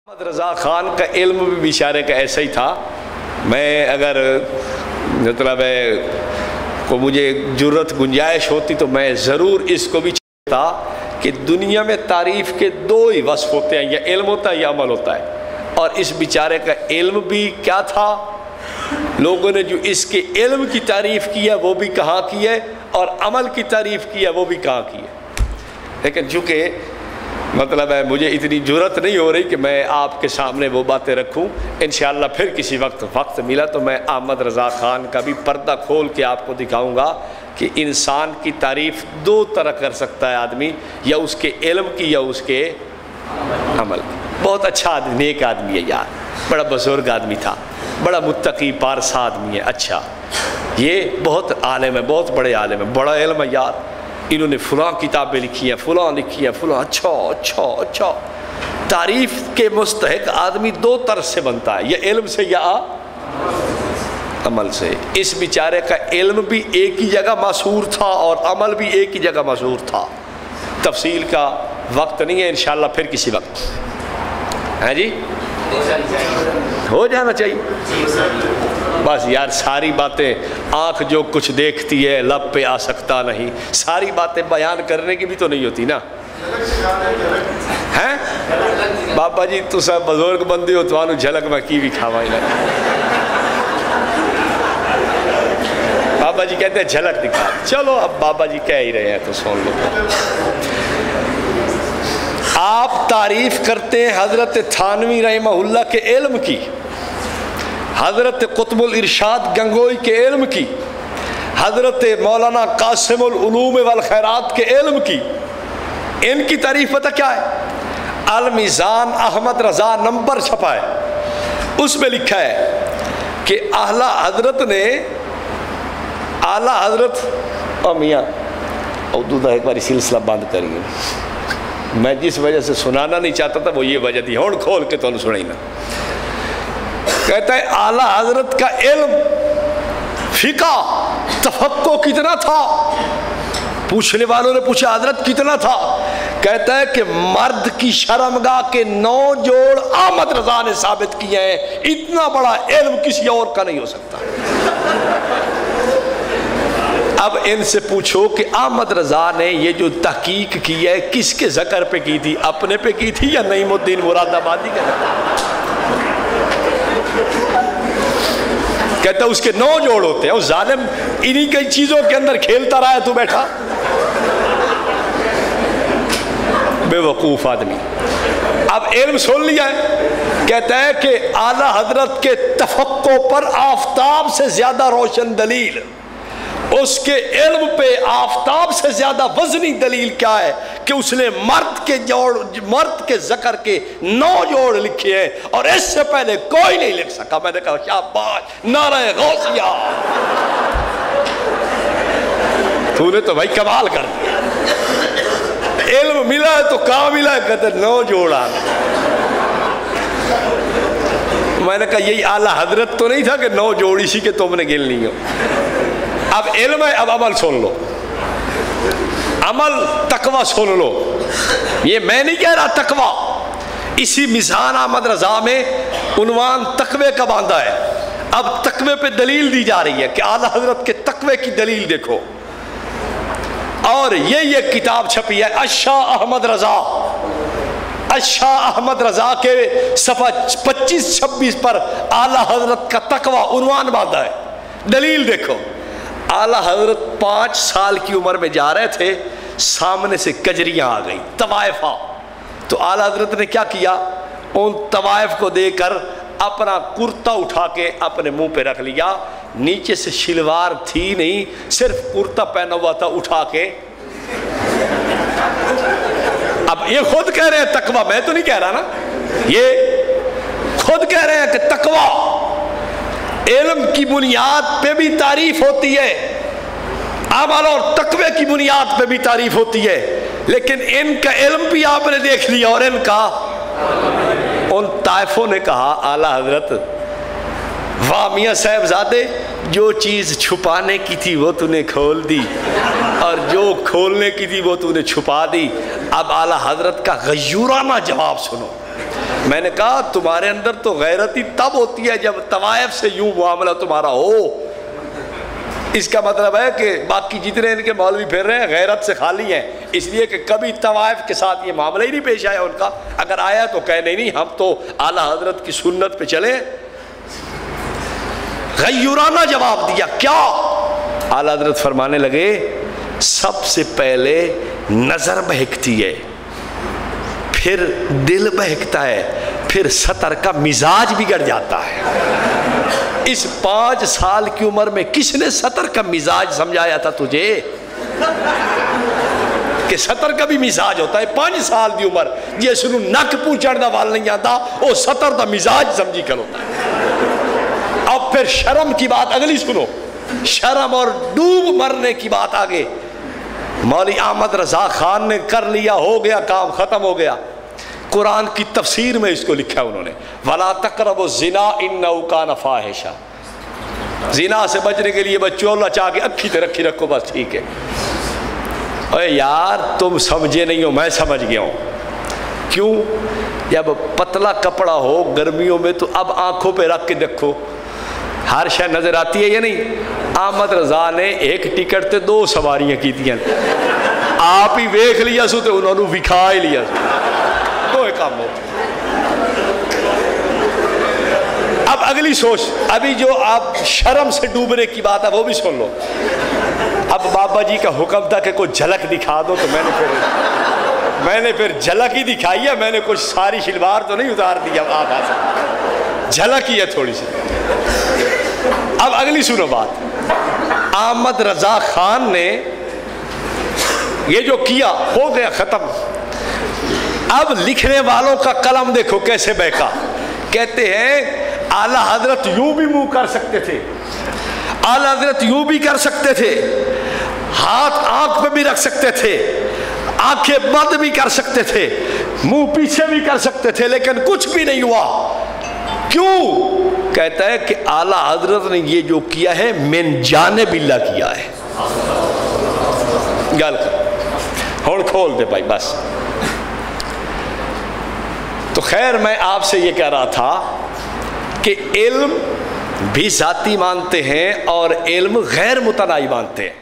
محمد رضا خان کا علم بھی بیچارے کا ایسا ہی تھا. میں اگر مطلب کو مجھے جرت گنجائش ہوتی تو میں ضرور اس کو بھی چاہتا کہ دنیا میں تعریف کے دو ہی وصف ہوتے ہیں، یا علم ہوتا ہے یا عمل ہوتا ہے. اور اس بیچارے کا علم بھی کیا تھا، لوگوں نے جو اس کے علم کی تعریف کی ہے وہ بھی کہاں کی ہے، اور عمل کی تعریف کی ہے وہ بھی کہاں کی ہے. لیکن چونکہ مطلب ہے مجھے اتنی جرت نہیں ہو رہی کہ میں آپ کے سامنے وہ باتیں رکھوں. انشاءاللہ پھر کسی وقت ملا تو میں احمد رضا خان کا بھی پردہ کھول کے آپ کو دکھاؤں گا کہ انسان کی تعریف دو طرح کر سکتا ہے آدمی، یا اس کے علم کی یا اس کے عمل کی. بہت اچھا آدمی، نیک آدمی ہے یار، بڑا بزرگ آدمی تھا، بڑا متقی پارسا آدمی ہے. اچھا یہ بہت عالم ہے، بہت بڑے عالم ہے، بڑا علم ہے یار. انہوں نے فلاں کتابیں لکھی ہیں، فلاں لکھی ہیں، فلاں. اچھا تعریف کے مستحق آدمی دو طرح سے بنتا ہے، یا علم سے یا عمل سے. اس بیچارے کا علم بھی ایک ہی جگہ مشہور تھا اور عمل بھی ایک ہی جگہ مشہور تھا. تفصیل کا وقت نہیں ہے، انشاءاللہ پھر کسی وقت ہے جی ہو جانا چاہیے. بس یار ساری باتیں آنکھ جو کچھ دیکھتی ہے لب پہ آ سکتا نہیں، ساری باتیں بیان کرنے کی بھی تو نہیں ہوتی نا. ہیں بابا جی تو سب بزرگ بندے ہو تو جھلک میں کی بھی کھاوا. بابا جی کہتے ہیں جھلک دکھا. چلو اب بابا جی کہہ ہی رہے ہیں تو سن لو. آپ تعریف کرتے ہیں حضرت تھانوی رحمہ اللہ کے علم کی، حضرت قطب الارشاد گنگوئی کے علم کی، حضرت مولانا قاسم العلوم والخیرات کے علم کی. ان کی تعریف پتہ کیا ہے؟ المیزان احمد رضا نمبر چھپا ہے، اس میں لکھا ہے کہ اعلیٰ حضرت نے میاں اردو ایک بار سلسلہ بند کریے. میں جس وجہ سے سنانا نہیں چاہتا تھا وہ یہ وجہ تھی، ہون کھول کے تو سنائی نا. کہتا ہے اعلیٰ حضرت کا علم فقہ تفقہ کتنا تھا؟ پوچھنے والوں نے پوچھا حضرت کتنا تھا؟ کہتا ہے کہ مرد کی شرمگاہ کے 9 جوڑ احمد رضا نے ثابت کیے ہیں. اتنا بڑا علم کسی اور کا نہیں ہو سکتا. اب ان سے پوچھو کہ احمد رضا نے یہ جو تحقیق کی ہے کس کے ذکر پہ کی تھی، اپنے پہ کی تھی یا نعیم الدین مراد آبادی کے ذکر؟ کہتا ہے اس کے 9 جوڑ ہوتے ہیں. اس ظالم انہی کئی چیزوں کے اندر کھیلتا رہا ہے تو بیٹھا بے وقوف آدمی. اب علم سن لیا ہے. کہتا ہے کہ اعلیٰ حضرت کے تفقہ پر آفتاب سے زیادہ روشن دلیل، اس کے علم پہ آفتاب سے زیادہ وزنی دلیل کیا ہے کہ اس نے مرد کے ذکر کے 9 جوڑ لکھے ہیں اور اس سے پہلے کوئی نہیں لکھ سکا. میں نے کہا شاباش، نعرہ غوثیہ، تو نے تو بھائی کمال کر دیا. علم ملا ہے تو کہاں ملا ہے؟ کہتے 9 جوڑا. میں نے کہا یہی اعلیٰ حضرت تو نہیں تھا کہ 9 جوڑ اسی کے تم نے گن لی ہو. اب علم ہے، اب عمل سن لو. عمل تقوی سن لو. یہ میں نہیں کہہ رہا تقوی، اسی میزان احمد رضا میں عنوان تقوی کا باندھا ہے. اب تقوی پہ دلیل دی جا رہی ہے کہ اعلیٰ حضرت کے تقوی کی دلیل دیکھو. اور یہ کتاب چھپی ہے اشاہ احمد رضا. اشاہ احمد رضا کے صفحہ 25-26 پر اعلیٰ حضرت کا تقوی عنوان باندھا ہے. دلیل دیکھو. اعلیٰ حضرت 5 سال کی عمر میں جا رہے تھے، سامنے سے کجریاں آ گئی طوائفہ. تو اعلیٰ حضرت نے کیا کیا؟ ان طوائف کو دے کر اپنا کرتا اٹھا کے اپنے منہ پہ رکھ لیا. نیچے سے شلوار تھی نہیں، صرف کرتا پہنا ہوا تھا، اٹھا کے. اب یہ خود کہہ رہے ہیں تقوی، میں تو نہیں کہہ رہا نا، یہ خود کہہ رہے ہیں کہ تقوی علم کی بنیاد پہ بھی تعریف ہوتی ہے، عمل اور تقوی کی بنیاد پہ بھی تعریف ہوتی ہے. لیکن ان کا علم بھی آپ نے دیکھ لیا اور ان کا. ان طائفوں نے کہا اعلیٰ حضرت واہ میاں صاحبزادے، جو چیز چھپانے کی تھی وہ تو نے کھول دی اور جو کھولنے کی تھی وہ تو نے چھپا دی. اب اعلیٰ حضرت کا غیورانہ جواب سنو. میں نے کہا تمہارے اندر تو غیرت ہی تب ہوتی ہے جب طوائف سے یوں معاملہ تمہارا ہو۔ اس کا مطلب ہے کہ باقی جتنے ان کے مولوی پھر رہے ہیں غیرت سے خالی ہیں، اس لیے کہ کبھی طوائف کے ساتھ یہ معاملہ ہی نہیں پیش آیا ان کا۔ اگر آیا تو کہہ نہیں ہم تو اعلیٰ حضرت کی سنت پہ چلے۔ غیورانہ جواب دیا، کیا؟ اعلیٰ حضرت فرمانے لگے سب سے پہلے نظر بہکتی ہے، پھر دل بہکتا ہے، پھر سطر کا مزاج بگڑ جاتا ہے۔ اس 5 سال کی عمر میں کس نے سطر کا مزاج سمجھایا تھا تجھے کہ سطر کا بھی مزاج ہوتا ہے؟ 5 سال دی عمر جس نو نک پوچھن دا وال نہیں آتا وہ سطر دا مزاج سمجھی کر ہوتا ہے۔ اب پھر شرم کی بات اگلی سنو، شرم اور ڈوب مرنے کی بات آگے۔ مولوی احمد رضا خان نے کر لیا، ہو گیا کام، ختم ہو گیا۔ قرآن کی تفسیر میں اس کو لکھا انہوں نے، وَلَا تَقْرَبُوا الزِّنَا إِنَّهُ كَانَ فَاحِشًا۔ زنا سے بچنے کے لیے بچوں اللہ چاہ کے اکھی تے رکھی رکھو، بس ٹھیک ہے۔ اے یار تم سمجھے نہیں ہو، میں سمجھ گیا ہوں۔ کیوں؟ جب پتلا کپڑا ہو گرمیوں میں تو اب آنکھوں پہ رکھ کے دیکھو، ہر شے نظر آتی ہے یا نہیں؟ احمد رضا نے ایک ٹکٹ تے 2 سواریاں کی تھی، آپ ہی ویکھ لیا سو تے انہوں نے وکھا ہی لیا سو، کوئی کام ہوتا۔ اب اگلی سوچ، ابھی جو آپ شرم سے ڈوبنے کی بات ہے وہ بھی سن لو۔ اب بابا جی کا حکم تھا کہ کوئی جھلک دکھا دو، تو میں نے پھر جھلک ہی دکھائی ہے، میں نے کچھ ساری شلوار تو نہیں اتار دیا، آپ جھلک ہی ہے تھوڑی سی۔ اب اگلی سنو بات، احمد رضا خان نے یہ جو کیا ہو گیا ختم۔ اب لکھنے والوں کا قلم دیکھو کیسے بہکا۔ کہتے ہیں اعلیٰ حضرت یوں بھی منہ کر سکتے تھے، اعلیٰ حضرت یوں بھی کر سکتے تھے، ہاتھ آنکھ پہ بھی رکھ سکتے تھے، آنکھیں بند بھی کر سکتے تھے، منہ پیچھے بھی کر سکتے تھے، لیکن کچھ بھی نہیں ہوا۔ کیوں؟ کہتا ہے کہ اعلیٰ حضرت نے یہ جو کیا ہے من جانب اللہ کیا ہے۔ گل کر ہون کھول دے بھائی بس۔ تو خیر میں آپ سے یہ کہہ رہا تھا کہ علم بھی ذاتی مانتے ہیں اور علم غیر متناہی مانتے ہیں۔